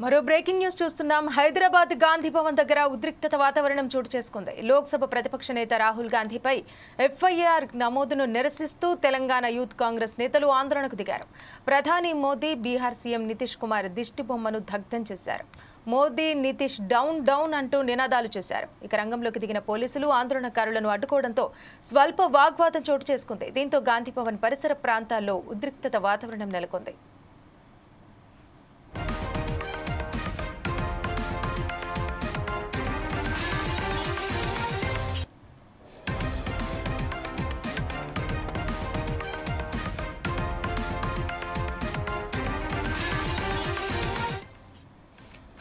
మరో breaking news చూస్తున్నాం. హైదరాబాద్ గాంధీ భవన్ దగ్గర ఉద్రిక్తత వాతావరణం చోటు చేసుకుంది. లోక్సభ ప్రతిపక్ష నేత రాహుల్ గాంధీపై ఎఫ్ఐఆర్ నమోదును నిరసిస్తూ తెలంగాణ యూత్ కాంగ్రెస్ నేతలు ఆందోళనకు దిగారు. ప్రధాని మోదీ, బీహార్ సీఎం నితీష్ కుమార్ దిష్టిబొమ్మను దగ్ధం చేశారు. మోదీ, నితీష్ డౌన్ డౌన్ అంటూ నినాదాలు చేశారు. ఇక రంగంలోకి దిగిన పోలీసులు ఆందోళనకారులను అడ్డుకోవడంతో స్వల్ప వాగ్వాదం చోటు చేసుకుంది. దీంతో గాంధీ భవన్ పరిసర ప్రాంతాల్లో ఉద్రిక్తత వాతావరణం నెలకొంది.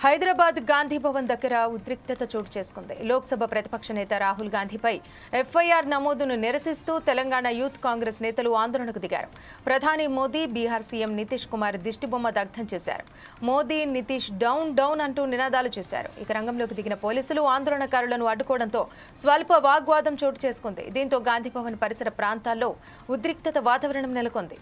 హైదరాబాద్ గాంధీ భవన్ దగ్గర ఉద్రిక్తత చోటు చేసుకుంది. లోక్సభ ప్రతిపక్ష నేత రాహుల్ గాంధీపై ఎఫ్ఐఆర్ నమోదును నిరసిస్తూ తెలంగాణ యూత్ కాంగ్రెస్ నేతలు ఆందోళనకు దిగారు. ప్రధాని మోదీ, బీహార్ సీఎం నితీష్ కుమార్ దిష్టిబొమ్మ దగ్ధం చేశారు. మోదీ, నితీష్ డౌన్ డౌన్ అంటూ నినాదాలు చేశారు. ఇక రంగంలోకి దిగిన పోలీసులు ఆందోళనకారులను అడ్డుకోవడంతో స్వల్ప వాగ్వాదం చోటు చేసుకుంది. దీంతో గాంధీ భవన్ పరిసర ప్రాంతాల్లో ఉద్రిక్తత వాతావరణం నెలకొంది.